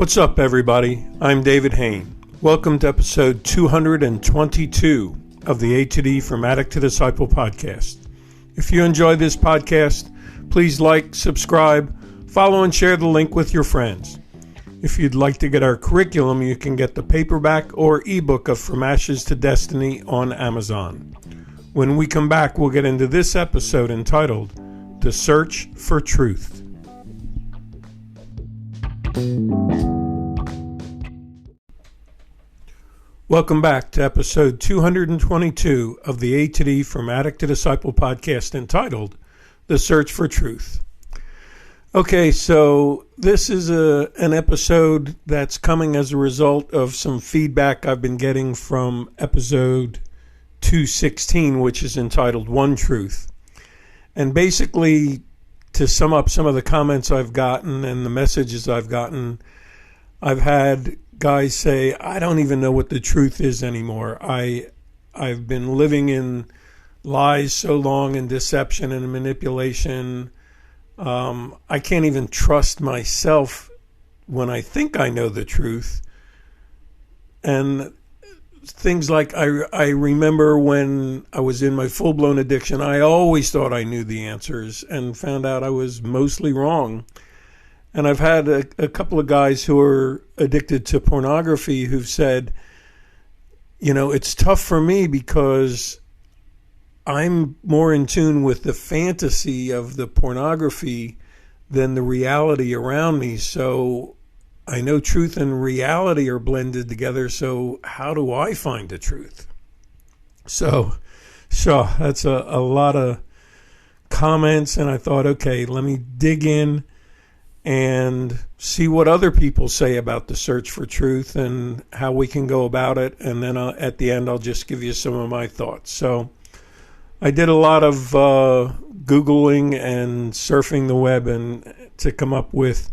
What's up, everybody? I'm David Hain. Welcome to episode 222 of the A to D From Addict to Disciple podcast. If you enjoy this podcast, please like, subscribe, follow, and share the link with your friends. If you'd like to get our curriculum, you can get the paperback or ebook of From Ashes to Destiny on Amazon. When we come back, we'll get into this episode entitled The Search for Truth. Welcome back to episode 222 of the A to D From Addict to Disciple podcast entitled The Search for Truth. Okay, so this is an episode that's coming as a result of some feedback I've been getting from episode 216, which is entitled One Truth. And basically, to sum up some of the comments I've gotten and the messages I've gotten, I've had guys say, I don't even know what the truth is anymore. I've been living in lies so long and deception and manipulation. I can't even trust myself when I think I know the truth. And things like I remember when I was in my full-blown addiction, I always thought I knew the answers and found out I was mostly wrong. And I've had a couple of guys who are addicted to pornography who've said, you know, it's tough for me because I'm more in tune with the fantasy of the pornography than the reality around me. So I know truth and reality are blended together. So how do I find the truth? So that's a lot of comments. And I thought, okay, let me dig in and see what other people say about the search for truth and how we can go about it. And then at the end, I'll just give you some of my thoughts. So I did a lot of Googling and surfing the web and to come up with,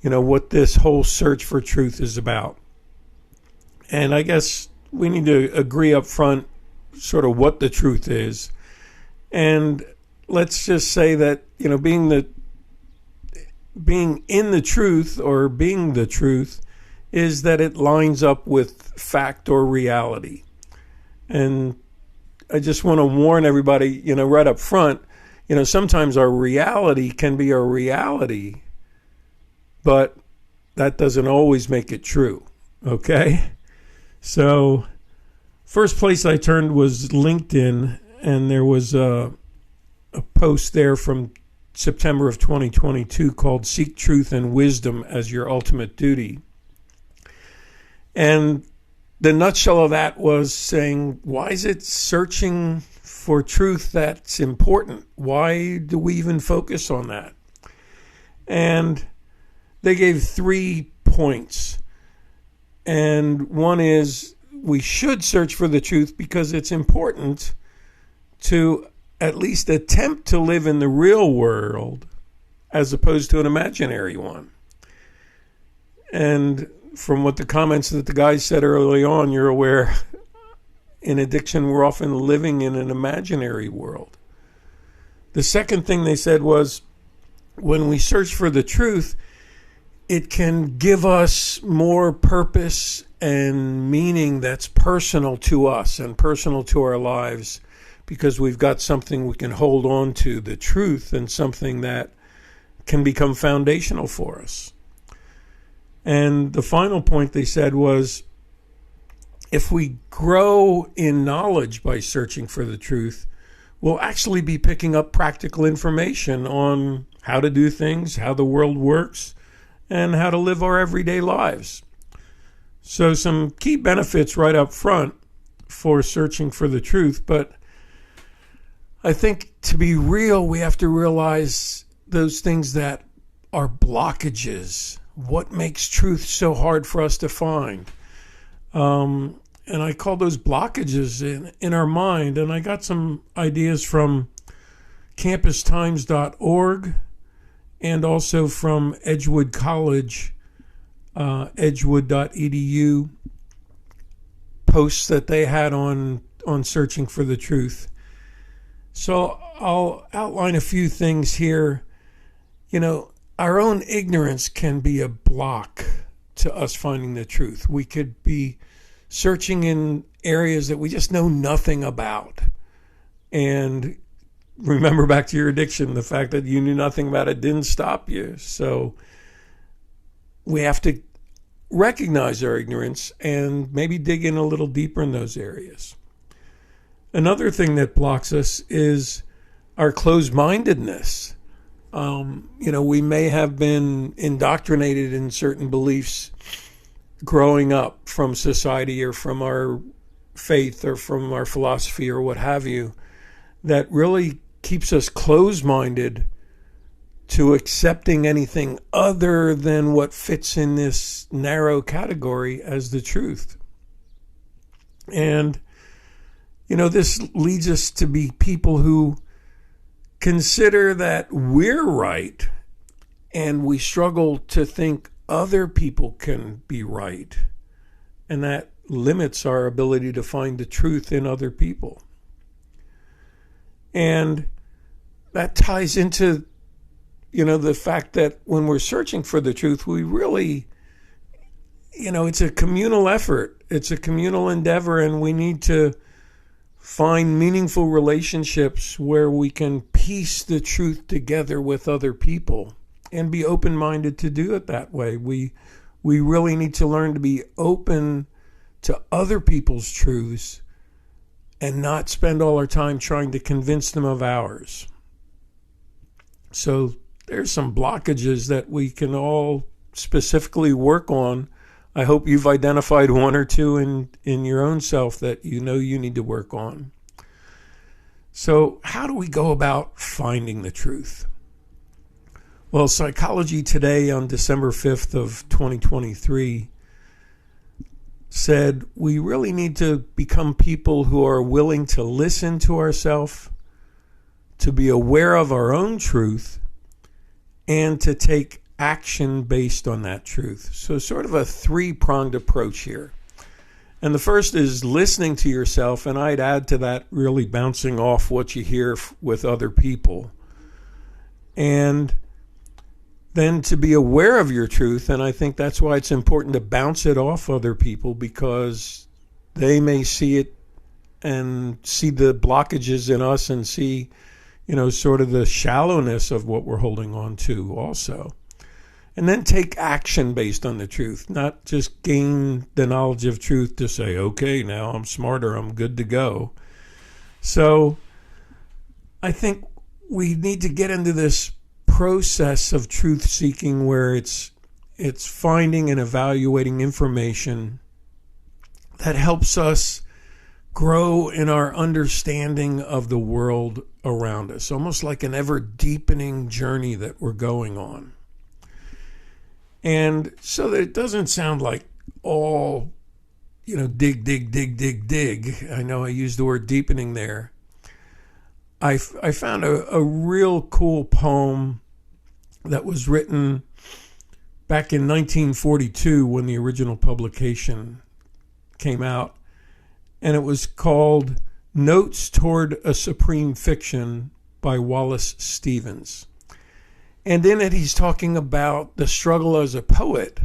you know, what this whole search for truth is about. And I guess we need to agree up front sort of what the truth is. And let's just say that, you know, being in the truth or being the truth is that it lines up with fact or reality. And I just want to warn everybody, you know, right up front, you know, sometimes our reality can be a reality, but that doesn't always make it true. Okay? So first place I turned was LinkedIn, and there was a post there from September of 2022 called Seek Truth and Wisdom as Your Ultimate Duty. And the nutshell of that was saying, why is it searching for truth that's important? Why do we even focus on that? And they gave 3 points. And one is we should search for the truth because it's important to at least attempt to live in the real world as opposed to an imaginary one. And from what the comments that the guys said early on, you're aware, in addiction, we're often living in an imaginary world. The second thing they said was, when we search for the truth, it can give us more purpose and meaning that's personal to us and personal to our lives, because we've got something we can hold on to, the truth, and something that can become foundational for us. And the final point they said was, if we grow in knowledge by searching for the truth, we'll actually be picking up practical information on how to do things, how the world works, and how to live our everyday lives. So some key benefits right up front for searching for the truth, but I think to be real, we have to realize those things that are blockages. What makes truth so hard for us to find? And I call those blockages in our mind. And I got some ideas from campustimes.org and also from Edgewood College, edgewood.edu, posts that they had on searching for the truth. So I'll outline a few things here. You know, our own ignorance can be a block to us finding the truth. We could be searching in areas that we just know nothing about. And remember, back to your addiction, the fact that you knew nothing about it didn't stop you. So we have to recognize our ignorance and maybe dig in a little deeper in those areas. Another thing that blocks us is our closed-mindedness. We may have been indoctrinated in certain beliefs growing up from society or from our faith or from our philosophy or what have you, that really keeps us closed-minded to accepting anything other than what fits in this narrow category as the truth. And, this leads us to be people who consider that we're right, and we struggle to think other people can be right. And that limits our ability to find the truth in other people. And that ties into, the fact that when we're searching for the truth, we really, it's a communal effort. It's a communal endeavor, and we need to find meaningful relationships where we can piece the truth together with other people and be open-minded to do it that way. We really need to learn to be open to other people's truths and not spend all our time trying to convince them of ours. So there's some blockages that we can all specifically work on. I hope you've identified one or two in your own self that you need to work on. So how do we go about finding the truth? Well, Psychology Today on December 5th of 2023 said we really need to become people who are willing to listen to ourselves, to be aware of our own truth, and to take action based on that truth. So sort of a three-pronged approach here. And the first is listening to yourself, and I'd add to that really bouncing off what you hear with other people. And then to be aware of your truth, and I think that's why it's important to bounce it off other people, because they may see it and see the blockages in us and see, sort of the shallowness of what we're holding on to also. And then take action based on the truth, not just gain the knowledge of truth to say, okay, now I'm smarter, I'm good to go. So I think we need to get into this process of truth seeking where it's finding and evaluating information that helps us grow in our understanding of the world around us, almost like an ever deepening journey that we're going on. And so that it doesn't sound like all, dig. I know I used the word deepening there. I found a real cool poem that was written back in 1942 when the original publication came out. And it was called Notes Toward a Supreme Fiction by Wallace Stevens. And in it, he's talking about the struggle as a poet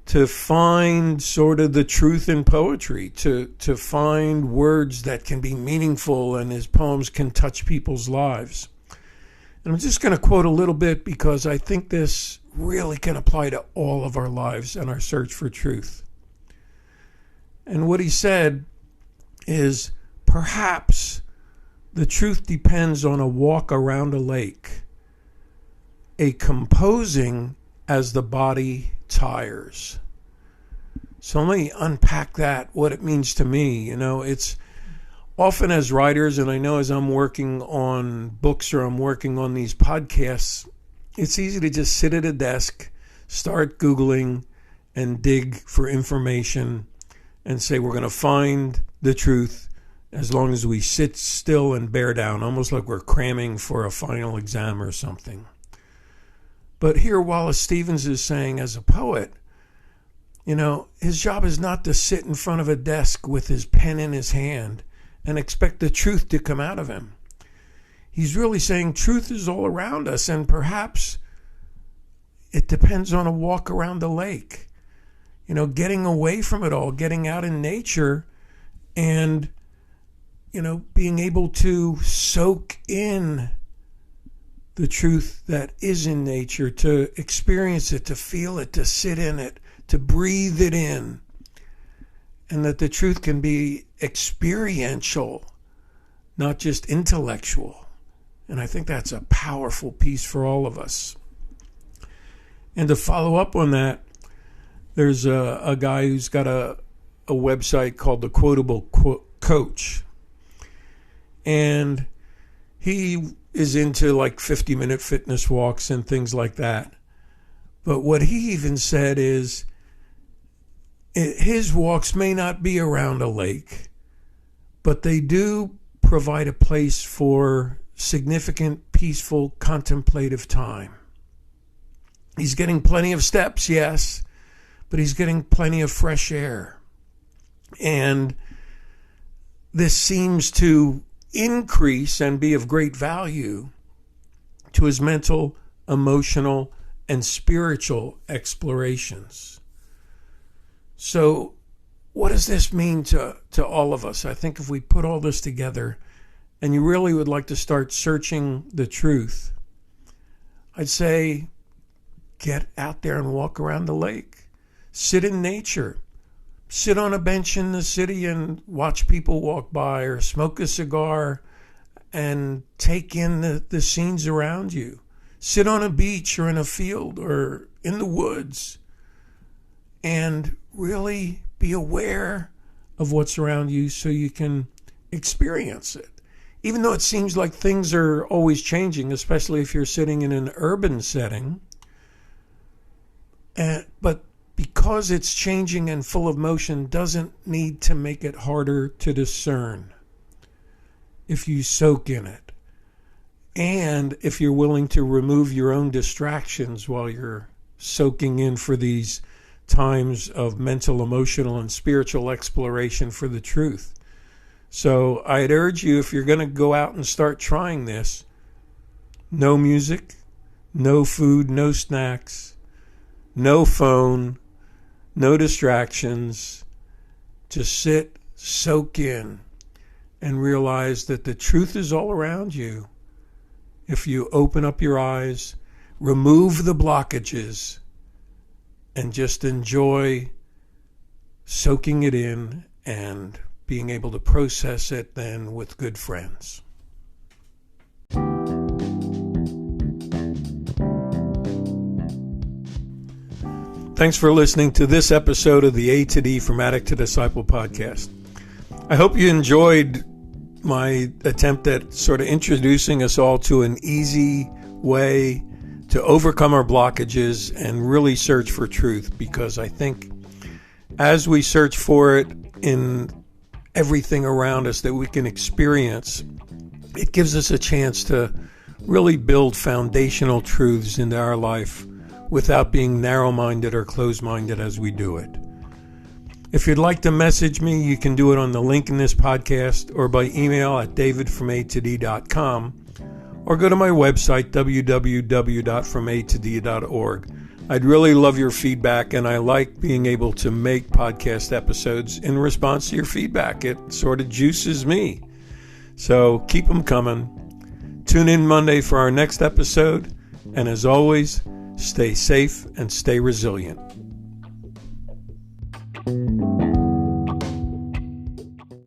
to find sort of the truth in poetry, to find words that can be meaningful and his poems can touch people's lives. And I'm just going to quote a little bit because I think this really can apply to all of our lives and our search for truth. And what he said is, perhaps the truth depends on a walk around a lake, a composing as the body tires. So let me unpack that, what it means to me. It's often as writers, and I know as I'm working on books or I'm working on these podcasts, it's easy to just sit at a desk, start Googling and dig for information and say we're going to find the truth as long as we sit still and bear down, almost like we're cramming for a final exam or something. But here Wallace Stevens is saying, as a poet, his job is not to sit in front of a desk with his pen in his hand and expect the truth to come out of him. He's really saying truth is all around us, and perhaps it depends on a walk around the lake. getting away from it all, getting out in nature and, being able to soak in the truth that is in nature, to experience it, to feel it, to sit in it, to breathe it in, and that the truth can be experiential, not just intellectual. And I think that's a powerful piece for all of us. And to follow up on that, there's a guy who's got a website called The Quotable Coach. And he is into like 50-minute fitness walks and things like that. But what he even said is his walks may not be around a lake, but they do provide a place for significant, peaceful, contemplative time. He's getting plenty of steps, yes, but he's getting plenty of fresh air. And this seems to increase and be of great value to his mental, emotional, and spiritual explorations. So what does this mean to all of us? I think if we put all this together and you really would like to start searching the truth, I'd say get out there and walk around the lake. Sit in nature. Sit on a bench in the city and watch people walk by, or smoke a cigar and take in the scenes around you. Sit on a beach or in a field or in the woods and really be aware of what's around you so you can experience it. Even though it seems like things are always changing, especially if you're sitting in an urban setting, but because it's changing and full of motion doesn't need to make it harder to discern if you soak in it. And if you're willing to remove your own distractions while you're soaking in for these times of mental, emotional, and spiritual exploration for the truth. So I'd urge you, if you're going to go out and start trying this, no music, no food, no snacks, no phone, no distractions. Just sit, soak in, and realize that the truth is all around you. If you open up your eyes, remove the blockages, and just enjoy soaking it in and being able to process it then with good friends. Thanks for listening to this episode of the A to D from Addict to Disciple podcast. I hope you enjoyed my attempt at sort of introducing us all to an easy way to overcome our blockages and really search for truth, because I think as we search for it in everything around us that we can experience, it gives us a chance to really build foundational truths into our life without being narrow-minded or closed-minded as we do it. If you'd like to message me, you can do it on the link in this podcast or by email at davidfromatod.com, or go to my website, www.fromatod.org. I'd really love your feedback, and I like being able to make podcast episodes in response to your feedback. It sort of juices me. So keep them coming. Tune in Monday for our next episode, and as always, stay safe and stay resilient.